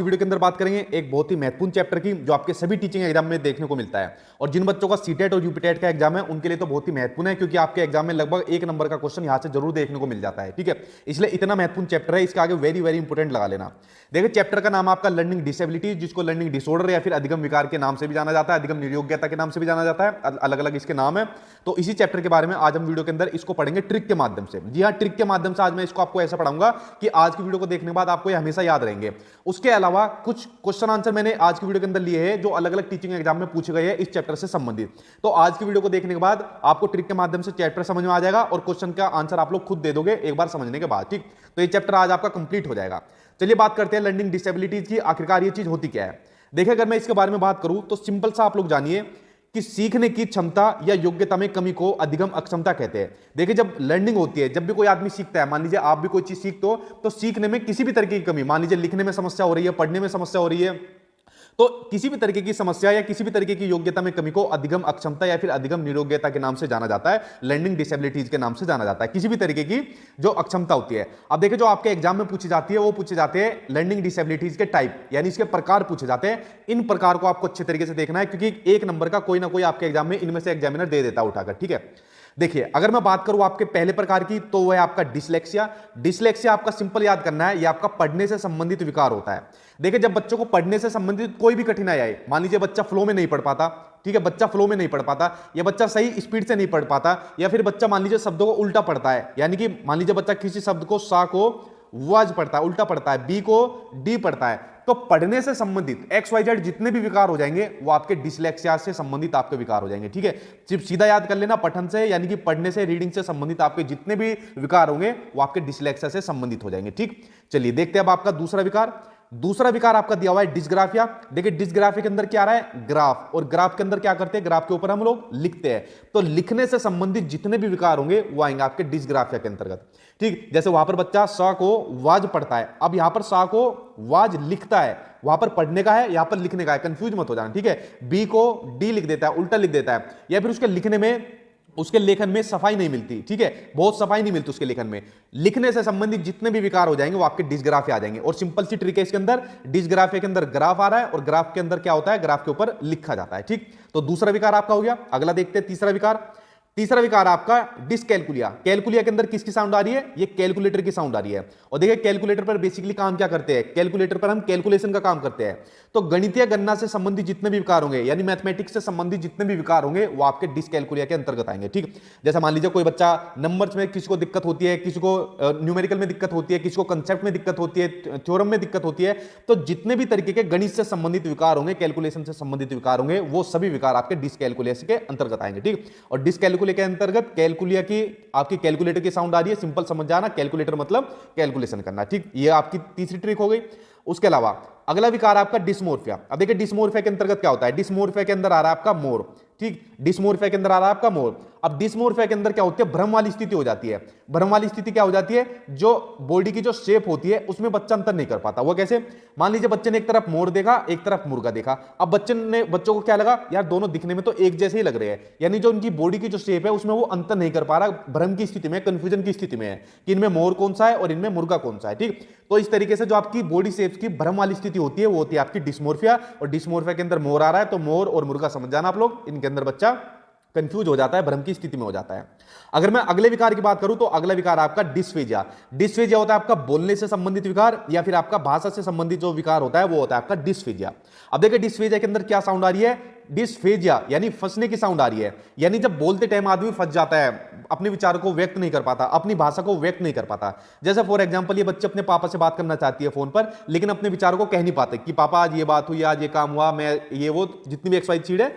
Video के अंदर बात करेंगे एक बहुत ही महत्वपूर्ण चैप्टर की जो आपके सभी टीचिंग एग्जाम में देखने को मिलता है और जिन बच्चों का सीटेट और यूपीटेट का एग्जाम है उनके लिए तो बहुत ही महत्वपूर्ण है क्योंकि आपके एग्जाम में लगभग 1 नंबर का क्वेश्चन यहां से जरूर देखने को मिल जाता है। ठीक है, इसलिए इतना महत्वपूर्ण चैप्टर है, इसके आगे वेरी वेरी इंपॉर्टेंट लगा लेना। देखिए चैप्टर का नाम आपका लर्निंग डिसेबिलिटी, जिसको लर्निंग डिसऑर्डर या फिर अधिगम विकार के नाम से भी जाना जाता है, अधिगम निर्योग्यता के नाम से भी जाना जाता है, अलग अलग इसके नाम है। तो इसी चैप्टर के बारे में आज हम वीडियो के अंदर इसको पढ़ेंगे ट्रिक के माध्यम से। जी हाँ, ट्रिक के माध्यम से आज मैं इसको आपको ऐसा पढ़ाऊंगा कि आज की वीडियो को देखने के बाद आपको ये हमेशा याद रहेंगे। उसके अलावा कुछ क्वेश्चन आंसर मैंने आज की वीडियो के अंदर लिए हैं जो अलग अलग टीचिंग एग्जाम में पूछे गए हैं इस चैप्टर से संबंधित। तो आज की वीडियो को देखने के बाद आपको ट्रिक के माध्यम से चैप्टर समझ में आ जाएगा और क्वेश्चन का आंसर आप लोग खुद दे दोगे एक बार समझने के बाद। ठीक, तो ये चैप्टर आज आपका कंप्लीट हो जाएगा। चलिए बात करते हैं लर्निंग डिसेबिलिटीज की, आखिरकार ये चीज होती क्या है। देखिए अगर मैं इसके बारे में बात करूं तो सिंपल सा आप लोग जानिए कि सीखने की क्षमता या योग्यता में कमी को अधिगम अक्षमता कहते हैं। देखिए जब लर्निंग होती है, जब भी कोई आदमी सीखता है, मान लीजिए आप भी कोई चीज सीखते हो तो सीखने में किसी भी तरीके की कमी, मान लीजिए लिखने में समस्या हो रही है, पढ़ने में समस्या हो रही है, तो किसी भी तरीके की समस्या या किसी भी तरीके की योग्यता में कमी को अधिगम अक्षमता या फिर अधिगम निरोग्यता के नाम से जाना जाता है, लर्निंग डिसेबिलिटीज के नाम से जाना जाता है। किसी भी तरीके की जो अक्षमता होती है। अब देखिए जो आपके एग्जाम में पूछी जाती है वो पूछे जाते हैं लर्निंग डिसेबिलिटीज के टाइप, यानी इसके प्रकार पूछे जाते हैं। इन प्रकार को आपको अच्छे तरीके से देखना है क्योंकि 1 नंबर का कोई ना कोई आपके एग्जाम में इनमें से एग्जामिनर दे देता है उठाकर। ठीक है, देखिए अगर मैं बात करूं आपके पहले प्रकार की तो वह है आपका डिसलेक्सिया। डिसलेक्सिया आपका सिंपल याद करना है, यह आपका पढ़ने से संबंधित विकार होता है। देखिए जब बच्चों को पढ़ने से संबंधित कोई भी कठिनाई आए, मान लीजिए बच्चा फ्लो में नहीं पढ़ पाता, ठीक है, बच्चा फ्लो में नहीं पढ़ पाता या बच्चा सही स्पीड से नहीं पढ़ पाता या फिर बच्चा मान लीजिए शब्दों को उल्टा पढ़ता है, यानी कि मान लीजिए बच्चा किसी शब्द को सा को वाज पढ़ता है, उल्टा पढ़ता है, बी को डी पढ़ता है, तो पढ़ने से संबंधित XYZ जितने भी विकार हो जाएंगे वो आपके डिसलेक्सिया से संबंधित आपके विकार हो जाएंगे। ठीक है, सिर्फ सीधा याद कर लेना, पठन से यानी कि पढ़ने से, रीडिंग से संबंधित आपके जितने भी विकार होंगे वो आपके डिसलेक्सिया से संबंधित हो जाएंगे। ठीक, चलिए देखते हैं अब आपका दूसरा विकार। दूसरा विकार आपका दिया हुआ है डिस्ग्राफिया। देखिए डिस्ग्राफिया के अंदर क्या आ रहा है, ग्राफ, और ग्राफ के अंदर क्या करते हैं, ग्राफ के ऊपर हम लोग लिखते हैं, तो लिखने से संबंधित जितने भी विकार होंगे वो आएंगे आपके डिस्ग्राफिया के अंतर्गत। ठीक, जैसे वहां पर बच्चा सा को वाज पढ़ता है, अब यहां पर सा को वाज लिखता है, वहां पर पढ़ने का है, यहां पर लिखने का है, कंफ्यूज मत हो जाना। ठीक है, बी को डी लिख देता है, उल्टा लिख देता है, या फिर उसके लिखने में, उसके लेखन में सफाई नहीं मिलती। ठीक है, बहुत सफाई नहीं मिलती उसके लेखन में। लिखने से संबंधित जितने भी विकार हो जाएंगे वो आपके डिस्ग्राफिया आ जाएंगे। और सिंपल सी ट्रिक है इसके अंदर, डिस्ग्राफिया के अंदर ग्राफ आ रहा है और ग्राफ के अंदर क्या होता है, ग्राफ के ऊपर लिखा जाता है। ठीक, तो दूसरा विकार आपका हो गया। अगला देखते हैं तीसरा विकार। तीसरा विकार आपका डिसकैलकुलिया। कैलकुलिया के अंदर किसकी साउंड आ रही है, ये कैलकुलेटर की साउंड आ रही है। और देखिए कैलकुलेटर पर बेसिकली काम क्या करते हैं, कैलकुलेटर पर हम कैलकुलेशन का काम करते हैं। तो गणितीय गणना से संबंधित जितने भी विकार होंगे, यानी मैथमेटिक्स से संबंधित जितने भी विकार होंगे वो आपके डिसकैलकुलिया के अंतर्गत आएंगे। ठीक, जैसा मान लीजिए कोई बच्चा नंबर्स में किसी को दिक्कत होती है, किसी को न्यूमेरिकल में दिक्कत होती है, किसी को कंसेप्ट में दिक्कत होती है, थ्योरम में दिक्कत होती है, तो जितने भी तरीके के गणित से संबंधित विकार होंगे, कैलकुलेशन से संबंधित विकार होंगे, वो सभी विकार आपके डिसकैलकुलिया के अंतर्गत आएंगे। ठीक, और डिसकैलकुलिया के अंतर्गत कैलकुलिया की आपकी कैलकुलेटर की साउंड आ रही है, सिंपल समझ जाना, कैलकुलेटर मतलब कैलकुलेशन करना। ठीक, ये आपकी तीसरी ट्रिक हो गई। उसके अलावा अगला विकार आपका डिस्मोर्फिया। अब देखिए डिस्मोर्फिया के अंतर्गत क्या होता है, डिस्मोर्फिया के अंदर आ रहा है आपका मोर। ठीक, डिस्मोर्फिया के अंदर आ रहा है आपका मोर। अब डिस्मोर्फिया के अंदर क्या होती है, भ्रम वाली स्थिति हो जाती है। भ्रम वाली स्थिति क्या हो जाती है, जो बॉडी की जो शेप होती है उसमें बच्चा अंतर नहीं कर पाता। वो कैसे, मान लीजिए बच्चे ने एक तरफ मोर देखा, एक तरफ मुर्गा देखा, अब बच्चों को क्या लगा, यार दोनों दिखने में तो एक जैसे ही लग रहे हैं, यानी जो उनकी बॉडी की जो शेप है उसमें वो अंतर नहीं कर पा रहा, भ्रम की स्थिति में, कंफ्यूजन की स्थिति में है कि इनमें मोर कौन सा है और इनमें मुर्गा कौन सा है। ठीक, तो इस तरीके से जो आपकी बॉडी शेप की भ्रम वाली स्थिति होती है वो होती है आपकी डिस्मोर्फिया। और डिस्मोर्फिया के अंदर मोर आ रहा है तो मोर और मुर्गा समझ जाना आप लोग, इनके अंदर बच्चा कंफ्यूज हो जाता है, भ्रम की स्थिति में हो जाता है। अगर मैं अगले विकार की बात करूं तो अगला विकार आपका डिस्फेजिया। डिस्फेजिया होता है आपका बोलने से संबंधित विकार या फिर आपका भाषा से संबंधित जो विकार होता है वो होता है आपका डिस्फेजिया। अब देखिए डिस्फेजिया के अंदर क्या साउंड आ रही है, डिस्फेजिया यानी फंसने की साउंड आ रही है, यानी जब बोलते टाइम आदमी फंस जाता है, अपने विचारों को व्यक्त नहीं कर पाता, अपनी भाषा को व्यक्त नहीं कर पाता। जैसे फॉर एग्जांपल ये बच्चे अपने पापा से बात करना चाहती है फोन पर, लेकिन अपने विचारों को कह नहीं पाते कि पापा आज ये बात हुई, आज ये काम हुआ, मैं ये वो जितनी भी XYZ है।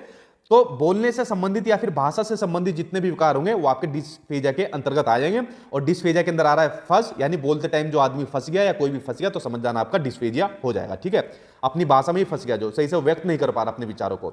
तो बोलने से संबंधित या फिर भाषा से संबंधित जितने भी विकार होंगे वो आपके डिस्फेजिया के अंतर्गत आ जाएंगे। और डिस्फेजिया के अंदर आ रहा है फंस, यानी बोलते टाइम जो आदमी फंस गया या कोई भी फंस गया तो समझ जाना आपका डिस्फेजिया हो जाएगा। ठीक है, अपनी भाषा में ही फंस गया, जो सही से व्यक्त नहीं कर पा रहा अपने विचारों को।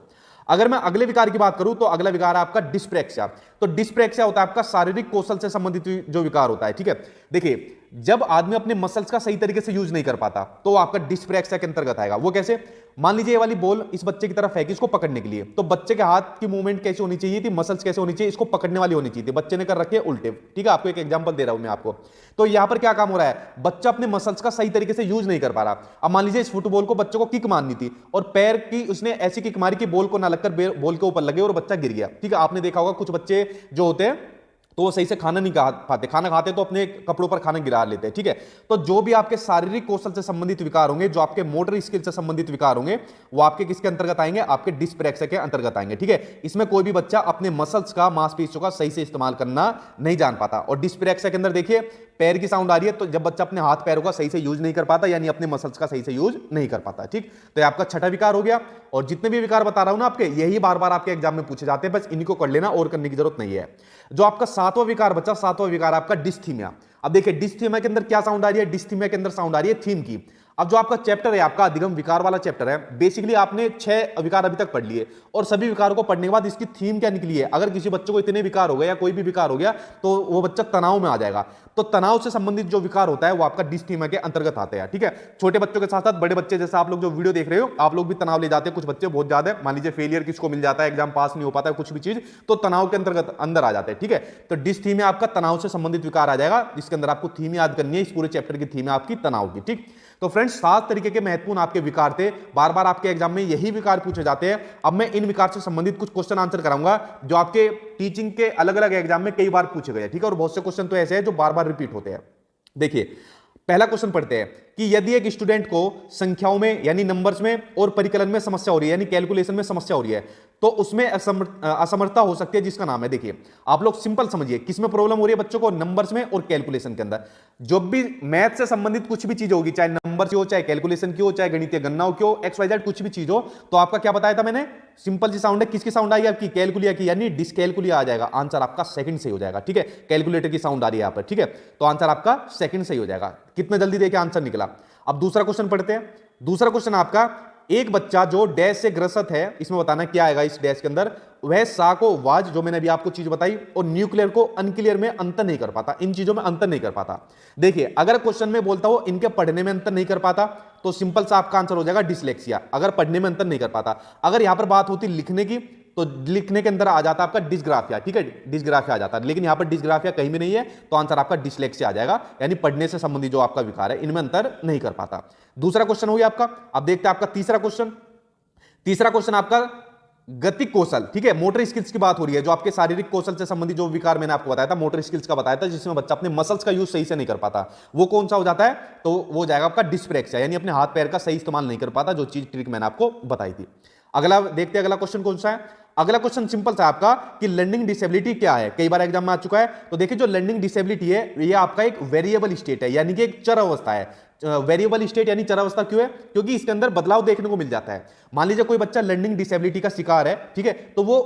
अगर मैं अगले विकार की बात करूं तो अगला विकार है आपका डिस्प्रेक्सिया। तो डिस्प्रेक्सिया होता है आपका शारीरिक कौशल से संबंधित जो विकार होता है, ठीक है। देखिए, जब आदमी अपने मसल्स का सही तरीके से यूज नहीं कर पाता तो आपका डिस्प्रेक्सिया के अंतर्गत आएगा। वो कैसे? मान लीजिए ये वाली बॉल इस बच्चे की तरफ फेंकी इसको पकड़ने के लिए, तो बच्चे के हाथ की मूवमेंट कैसे होनी चाहिए थी, मसल्स कैसे होनी चाहिए, इसको पकड़ने वाली होनी चाहिए थी, बच्चे ने कर रखे उल्टे, ठीक है। आपको एक एग्जांपल दे रहा हूं मैं आपको। तो यहां पर क्या काम हो रहा है, बच्चा अपने मसल्स का सही तरीके से यूज नहीं कर पा रहा। अब मान लीजिए इस फुटबॉल को बच्चे को किक मारनी थी और पैर की उसने ऐसी किक मारी कि बॉल को ना लगकर बॉल के ऊपर लगे और बच्चा गिर गया, ठीक है। आपने देखा होगा कुछ बच्चे जो होते हैं तो वो सही से खाना नहीं खा पाते, खाना खाते तो अपने कपड़ों पर खाना गिरा लेते हैं, ठीक है। तो जो भी आपके शारीरिक कौशल से संबंधित विकार होंगे, जो आपके मोटर स्किल से संबंधित विकार होंगे, वो आपके किसके अंतर्गत आएंगे, आपके डिस्प्रेक्सिया के अंतर्गत आएंगे, ठीक है। इसमें कोई भी बच्चा अपने मसल्स का, मांसपेशियों का सही से इस्तेमाल करना नहीं जान पाता। और डिस्प्रेक्सिया के अंदर देखिए पैर की साउंड आ रही है, तो जब बच्चा अपने हाथ पैरों का सही से यूज नहीं कर पाता, यानी अपने मसल्स का सही से यूज नहीं कर पाता, ठीक। तो ये आपका छठा विकार हो गया। और जितने भी विकार बता रहा हूं ना आपके, यही बार बार आपके एग्जाम में पूछे जाते हैं, बस इनको कर लेना और करने की जरूरत नहीं है। जो आपका सातवां विकार बचा, सातवां विकार आपका डिस्थीमिया। अब देखिए डिस्थीमिया के अंदर क्या साउंड आ रही है, डिस्थीमिया के अंदर साउंड आ रही है थीम की। अब जो आपका चैप्टर है, आपका अधिगम विकार वाला चैप्टर है, बेसिकली आपने 6 विकार अभी तक पढ़ लिए और सभी विकारों को पढ़ने के बाद इसकी थीम क्या निकली है। अगर किसी बच्चे को इतने विकार हो गए या कोई भी विकार हो गया तो वो बच्चा तनाव में आ जाएगा। तो तनाव से संबंधित जो विकार होता है वो आपका डिस्थीमिया के अंतर्गत आते हैं, ठीक है। छोटे बच्चों के साथ साथ बड़े बच्चे, जैसे आप लोग जो वीडियो देख रहे हो, आप लोग भी तनाव ले जाते हैं। कुछ बच्चे बहुत ज्यादा, मान लीजिए फेलियर किसको मिल जाता है, एग्जाम पास नहीं हो पाता है, कुछ भी चीज, तो तनाव के अंतर्गत अंदर आ जाते हैं, ठीक है। तो डिस्थीमिया आपका तनाव से संबंधित विकार आ जाएगा, जिसके अंदर आपको थीम याद करनी है। इस पूरे चैप्टर की थीम है आपकी तनाव की, ठीक। तो फ्रेंड्स 7 तरीके के महत्वपूर्ण आपके विकार थे, बार बार आपके एग्जाम में यही विकार पूछे जाते हैं। अब मैं इन विकार से संबंधित कुछ क्वेश्चन आंसर कराऊंगा जो आपके टीचिंग के अलग अलग एग्जाम में कई बार पूछे गए, ठीक है। और बहुत से क्वेश्चन तो ऐसे हैं जो बार बार रिपीट होते हैं। देखिए पहला क्वेश्चन पढ़ते हैं कि यदि एक स्टूडेंट को संख्याओं में यानी नंबर्स में और परिकलन में समस्या हो रही है, यानी कैलकुलेशन में समस्या हो रही है, तो उसमें असमर्थता हो सकती है, जिसका नाम है, देखिए आप लोग सिंपल समझिए, किसमें प्रॉब्लम हो रही है बच्चों को, नंबर्स में और कैलकुलेशन के अंदर। जो भी मैथ से संबंधित कुछ भी चीज होगी, चाहे नंबर की हो, चाहे कैलकुलेशन की हो, चाहे गणितीय गणनाओं की हो, XYZ कुछ भी चीज हो, तो आपका क्या बताया था मैंने, सिंपल सी साउंड है, किसकी साउंड आई आपकी, कैलकुलिया की, यानी डिसकैलकुलिया आ जाएगा। आंसर आपका सेकंड सही हो जाएगा, ठीक है। कैलकुलेटर की साउंड आ रही है यहां पर, ठीक है, तो आंसर आपका सेकंड सही हो जाएगा। कितने जल्दी देखिए आंसर निकला। अब दूसरा क्वेश्चन पढ़ते हैं। दूसरा क्वेश्चन आपका, एक बच्चा जो डैश से ग्रसित है, इसमें बताना क्या आएगा इस डैश के अंदर, वह सा को वाज, जो मैंने अभी आपको चीज बताई, और न्यूक्लियर को अनक्लियर में अंतर नहीं कर पाता, इन चीजों में अंतर नहीं कर पाता। देखिए अगर क्वेश्चन में बोलता हो इनके पढ़ने में अंतर नहीं कर पाता, तो सिंपल सा आपका आंसर हो जाएगा डिसलेक्सिया, अगर पढ़ने में अंतर नहीं कर पाता। अगर यहां पर बात होती लिखने की, तो लिखने के अंदर आ जाता आपका डिस्ग्राफिया, ठीक है, डिस्ग्राफिया आ जाता है, लेकिन यहां पर डिस्ग्राफिया कहीं भी नहीं है, तो आंसर आपका डिसलेक्सिया आ जाएगा, यानी पढ़ने से संबंधित जो आपका विकार है इनमें अंतर नहीं कर पाता। दूसरा क्वेश्चन हो गया आपका। अब देखते हैं आपका तीसरा क्वेश्चन। तीसरा क्वेश्चन आपका गतिक कौशल, ठीक है, मोटर स्किल्स की बात हो रही है, जो आपके शारीरिक कौशल से संबंधित जो विकार मैंने आपको बताया था, मोटर स्किल्स का बताया था, जिसमें बच्चा अपने मसल्स का यूज सही से नहीं कर पाता, वो कौन सा हो जाता है, तो वो जाएगा आपका डिस्प्रेक्सिया, यानी अपने हाथ पैर का सही इस्तेमाल नहीं कर पाता, जो चीज ट्रिक मैंने आपको बताई थी। अगला देखते हैं, अगला क्वेश्चन कौन सा है। अगला क्वेश्चन सिंपल था आपका कि लर्निंग डिसेबिलिटी क्या है, कई बार एग्जाम में आ चुका है। तो देखिए जो लर्निंग डिसेबिलिटी है ये आपका एक वेरिएबल स्टेट है, यानी कि एक चर अवस्था है। वेरिएबल स्टेट यानी चर अवस्था क्यों है, क्योंकि इसके अंदर बदलाव देखने को मिल जाता है। मान लीजिए कोई बच्चा लर्निंग डिसेबिलिटी का शिकार है, ठीक है, तो वो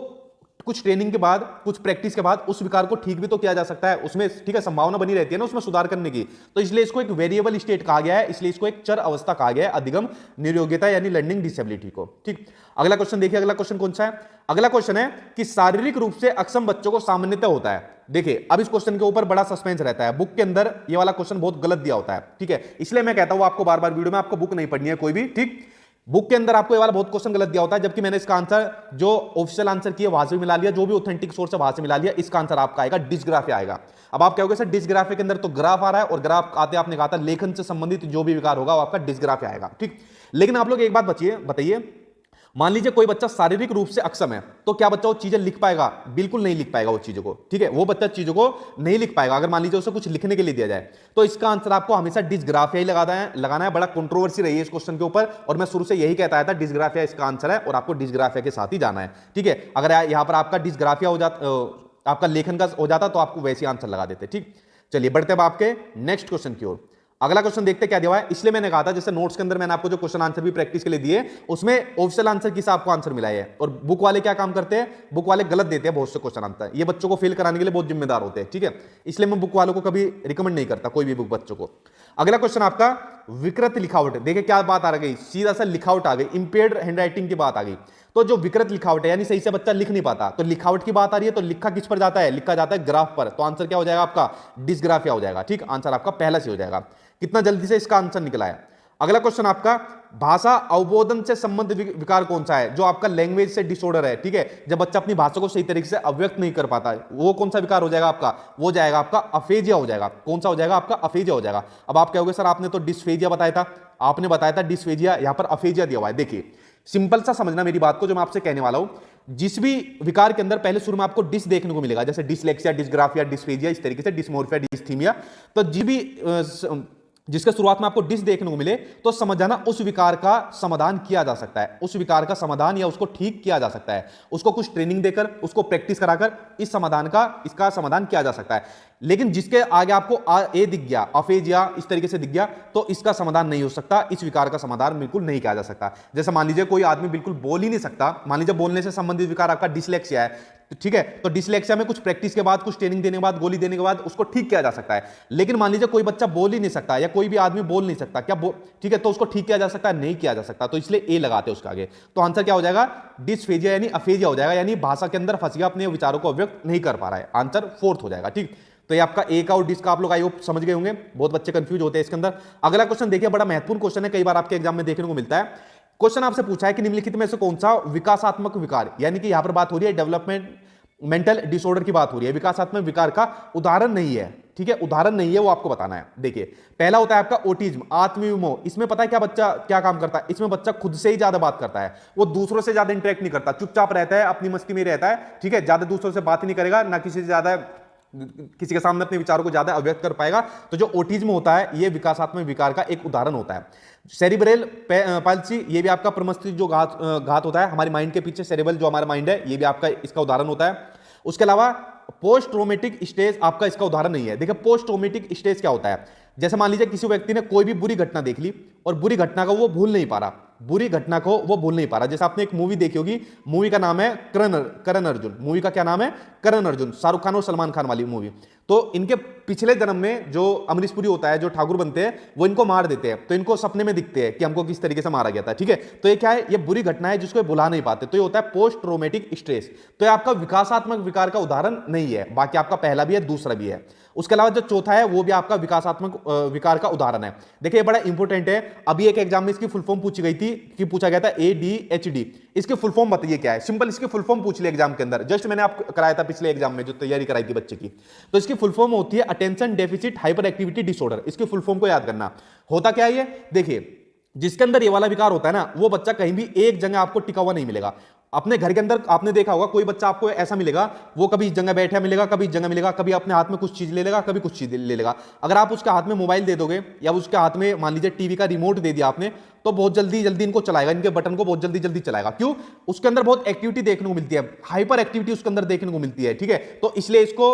कुछ ट्रेनिंग के बाद, कुछ प्रैक्टिस के बाद उस विकार को ठीक भी तो किया जा सकता है, उसमें ठीक है संभावना बनी रहती है ना उसमें सुधार करने की, तो इसलिए इसको एक वेरिएबल स्टेट कहा गया है, इसलिए इसको एक चर अवस्था कहा गया है, अधिगम निर्योग्यता यानी लर्निंग डिसेबिलिटी को, ठीक। अगला क्वेश्चन देखिए, अगला क्वेश्चन कौन सा है। अगला क्वेश्चन है कि शारीरिक रूप से अक्षम बच्चों को सामान्यतः होता है। देखिए अब इस क्वेश्चन के ऊपर बड़ा सस्पेंस रहता है, बुक के अंदर ये वाला क्वेश्चन बहुत गलत दिया होता है, ठीक है, इसलिए मैं कहता हूं आपको बार बार वीडियो में, आपको बुक नहीं पढ़नी है कोई भी, ठीक। बुक के अंदर आपको ये वाला बहुत क्वेश्चन गलत दिया होता है, जबकि मैंने इसका आंसर जो ऑफिशियल आंसर किया वहां से भी मिला लिया, जो भी ऑथेंटिक सोर्स है वहां से मिला लिया। इसका आंसर आपका आएगा डिस्ग्राफिया आएगा। अब आप कहोगे सर डिस्ग्राफिया के अंदर तो ग्राफ आ रहा है, और ग्राफ आते आपने कहा था लेखन से संबंधित जो भी विकार होगा वो आपका डिस्ग्राफिया आएगा, ठीक। लेकिन आप लोग एक बात बताइए, मान लीजिए कोई बच्चा शारीरिक रूप से अक्षम है, तो क्या बच्चा वो चीजें लिख पाएगा? बिल्कुल नहीं लिख पाएगा वो चीजों को, ठीक है, वो बच्चा चीजों को नहीं लिख पाएगा। अगर मान लीजिए उसे कुछ लिखने के लिए दिया जाए, तो इसका आंसर आपको हमेशा डिस्ग्राफिया ही लगाना है। बड़ा कंट्रोवर्सी रही है इस क्वेश्चन के ऊपर, और मैं शुरू से यही कहता आया था डिस्ग्राफिया इसका आंसर है, और आपको डिस्ग्राफिया के साथ ही जाना है, ठीक है। अगर यहां पर आपका डिस्ग्राफिया हो जाता, आपका लेखन का हो जाता, तो आपको वैसे आंसर लगा देते, ठीक। चलिए बढ़ते अब आपके नेक्स्ट क्वेश्चन की ओर। अगला क्वेश्चन देखते क्या दिया हुआ है। इसलिए मैंने कहा था, जैसे नोट्स के अंदर मैंने आपको जो क्वेश्चन आंसर भी प्रैक्टिस के लिए दिए, उसमें ऑफिशियल आंसर किस आपको आंसर मिला है, और बुक वाले क्या काम करते हैं, बुक वाले गलत देते हैं बहुत से क्वेश्चन आंसर, ये बच्चों को फेल कराने के लिए बहुत जिम्मेदार होते हैं, ठीक है। इसलिए मैं बुक वालों को कभी रिकमेंड नहीं करता कोई भी बुक बच्चों को। अगला क्वेश्चन आपका विकृत लिखावट, देखिए क्या बात आ गई, सीधा सा लिखावट आ गई, इंपेयर्ड हैंडराइटिंग की बात आ गई। तो जो विकृत लिखावट है यानी सही से बच्चा लिख नहीं पाता, तो लिखावट की बात आ रही है, तो लिखा किस पर जाता है, लिखा जाता है ग्राफ पर। तो आंसर क्या हो जाएगा आपका, डिस्ग्राफिया हो जाएगा, ठीक। आंसर आपका पहला से हो जाएगा। कितना जल्दी से इसका आंसर निकला है। अगला क्वेश्चन आपका भाषा अवबोधन से संबंधित विकार कौन सा है, जो आपका लैंग्वेज से डिसऑर्डर है, ठीक है, जब बच्चा अपनी भाषा को सही तरीके से अव्यक्त नहीं कर पाता है, वो कौन सा विकार हो जाएगा आपका, वो जाएगा आपका अफेजिया हो जाएगा। कौन सा हो जाएगा आपका, अफेजिया हो जाएगा। अब आप कहोगे सर आपने तो डिस्फेजिया बताया था, आपने बताया था डिस्फेजिया, यहां पर अफेजिया दिया हुआ है। देखिए सिंपल सा समझना मेरी बात को, जो मैं आपसे कहने वाला हूं। जिस भी विकार के अंदर पहले शुरू में आपको डिस देखने को मिलेगा, जैसे डिसलेक्सिया, डिसग्राफिया, डिस्फेजिया, इस तरीके से डिस्मोर्फिया, डिस्थीमिया, तो जिस भी जिसके शुरुआत में आपको डिस देखने को मिले, तो समझ जाना उस विकार का समाधान किया जा सकता है, उस विकार का समाधान या उसको ठीक किया जा सकता है, उसको कुछ ट्रेनिंग देकर, उसको प्रैक्टिस कराकर इस समाधान का, इसका समाधान किया जा सकता है। लेकिन जिसके आगे आपको ए दिख गया, अफेजिया इस तरीके से दिख गया, तो इसका समाधान नहीं हो सकता, इस विकार का समाधान बिल्कुल नहीं किया जा सकता। जैसे मान लीजिए कोई आदमी बिल्कुल बोल ही नहीं सकता, मान लीजिए बोलने से संबंधित विकार आपका डिसलेक्सिया है, ठीक है, तो डिसलेक्सिया में कुछ प्रैक्टिस के बाद, कुछ ट्रेनिंग देने के बाद, गोली देने के बाद उसको ठीक किया जा सकता है। लेकिन मान लीजिए कोई बच्चा बोल ही नहीं सकता, या कोई भी आदमी बोल नहीं सकता, क्या ठीक है, तो उसको ठीक किया जा सकता है, नहीं किया जा सकता। तो इसलिए ए लगाते हैं उसके आगे। तो आंसर क्या हो जाएगा, डिसफेजिया यानी अफेजिया हो जाएगा, यानी भाषा के अंदर फंस गया, अपने विचारों को अव्यक्त नहीं कर पा रहा है। आंसर फोर्थ हो जाएगा, ठीक। तो ये आपका ए का और डिस का आप लोग आई होप समझ गए होंगे, बहुत बच्चे कंफ्यूज होते हैं इसके अंदर। अगला क्वेश्चन देखिए, बड़ा महत्वपूर्ण क्वेश्चन है, कई बार आपके एग्जाम में देखने को मिलता है। क्वेश्चन आपसे पूछा है कि निम्नलिखित में से कौन सा विकासात्मक विकार, यानी कि यहां पर बात हो रही है डेवलपमेंट मेंटल डिसऑर्डर की बात हो रही है, विकासात्मक विकार का उदाहरण नहीं है, ठीक है, उदाहरण नहीं है, वो आपको बताना है। देखिए पहला होता है आपका ओटिज्म, आत्मविमोह। इसमें पता है क्या बच्चा क्या काम करता है, इसमें बच्चा खुद से ही ज्यादा बात करता है, वो दूसरों से ज्यादा इंटरेक्ट नहीं करता, चुपचाप रहता है, अपनी मस्ती में रहता है, ठीक है, ज्यादा दूसरों से बात ही नहीं करेगा, ना किसी से ज्यादा, किसी के सामने अपने विचारों को ज्यादा अव्यक्त कर पाएगा। तो जो ओटिज्म होता है, ये विकासात्मक विकार का एक उदाहरण होता है। सेरिब्रल पाल्सी, ये भी आपका प्रमस्तिष्क जो घात होता है, हमारे माइंड के पीछे सेरेबल जो हमारा माइंड है, ये भी आपका इसका उदाहरण होता है। उसके अलावा पोस्ट ट्रोमेटिक स्टेज आपका इसका उदाहरण नहीं है। देखिए पोस्ट ट्रोमेटिक स्टेज क्या होता है, जैसे मान लीजिए किसी व्यक्ति ने कोई भी बुरी घटना देख ली और बुरी घटना को वो भूल नहीं पा रहा, बुरी घटना को वो भूल नहीं पा रहा। जैसे आपने एक मूवी देखी होगी, मूवी का नाम है करण अर्जुन, मूवी का क्या नाम है, करण अर्जुन, शाहरुख खान और सलमान खान वाली मूवी। तो इनके पिछले जन्म में जो अमरीश पुरी होता है, जो ठाकुर बनते हैं, वो इनको मार देते हैं, तो इनको सपने में दिखते हैं कि हमको किस तरीके से मारा गया था, ठीक है। तो ये क्या है, ये बुरी घटना है जिसको भुला नहीं पाते, तो ये होता है पोस्ट ट्रोमेटिक स्ट्रेस। तो ये आपका विकासात्मक विकार का उदाहरण नहीं है, बाकी आपका पहला भी है, दूसरा भी है। उसके अलावा जो चौथा है वो भी आपका विकासात्मक विकार का उदाहरण है। देखिए बड़ा इंपॉर्टेंट है, अभी एक एग्जाम में इसकी फुल फॉर्म पूछी गई थी, कि पूछा गया था ADHD, इसकी फुल फॉर्म बताइए क्या है। सिंपल इसकी फुल फॉर्म पूछ लिया एग्जाम के अंदर, जस्ट मैंने आपको कराया था पिछले एग्जाम में जो तैयारी कराई थी बच्चे की। तो इसकी फुल फॉर्म होती है attention deficit hyper activity disorder. इसकी फुल फॉर्म को याद करना। होता क्या है ये, देखिए जिसके अंदर ये वाला विकार होता है ना, वो बच्चा कहीं भी एक जगह आपको टिका हुआ नहीं मिलेगा। अपने घर के अंदर आपने देखा होगा, कोई बच्चा आपको ऐसा मिलेगा, वो कभी इस जगह बैठा मिलेगा, कभी इस जगह मिलेगा, कभी अपने हाथ में कुछ चीज ले लेगा, कभी कुछ चीज ले लेगा। अगर आप उसके हाथ में मोबाइल दे दोगे, या उसके हाथ में मान लीजिए टीवी का रिमोट दे दिया आपने, तो बहुत जल्दी जल्दी इनको चलाएगा, इनके बटन को बहुत जल्दी जल्दी चलाएगा। क्यों, उसके अंदर बहुत एक्टिविटी देखने को मिलती है, हाइपर एक्टिविटी उसके अंदर देखने को मिलती है, ठीक है। तो इसलिए इसको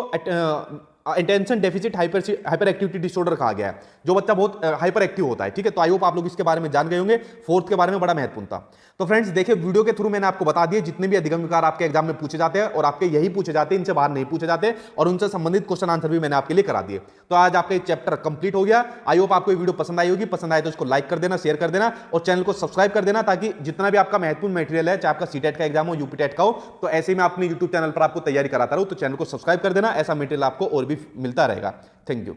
attention deficit hyper activity disorder कहा गया है, जो बच्चा बहुत हाइपर एक्टिव होता है, ठीक है। तो आई होप आप लोग इसके बारे में जान गए होंगे, फोर्थ के बारे में बड़ा महत्वपूर्ण था। तो फ्रेंड्स देखिए वीडियो के थ्रू मैंने आपको बता दिया जितने भी अधिगम विकार आपके एग्जाम में पूछे जाते हैं, और आपके यही पूछे जाते हैं, इनसे बाहर नहीं पूछे जाते, और उनसे संबंधित क्वेश्चन आंसर भी मैंने आपके लिए करा दिए। तो आज आपका ये चैप्टर कंप्लीट हो गया। आई होप आपको ये वीडियो पसंद आई होगी, पसंद आए तो इसको लाइक कर देना, शेयर कर देना, और चैनल को सब्सक्राइब कर देना, ताकि जितना भी आपका महत्वपूर्ण मटेरियल है, चाहे आपका सीटेट का एग्जाम हो, यूपीटेट का हो, तो ऐसे ही मैं अपने यूट्यूब चैनल पर आपको तैयारी कराता रहूं। तो चैनल को सब्सक्राइब कर देना, ऐसा मटेरियल आपको और भी मिलता रहेगा। Thank you.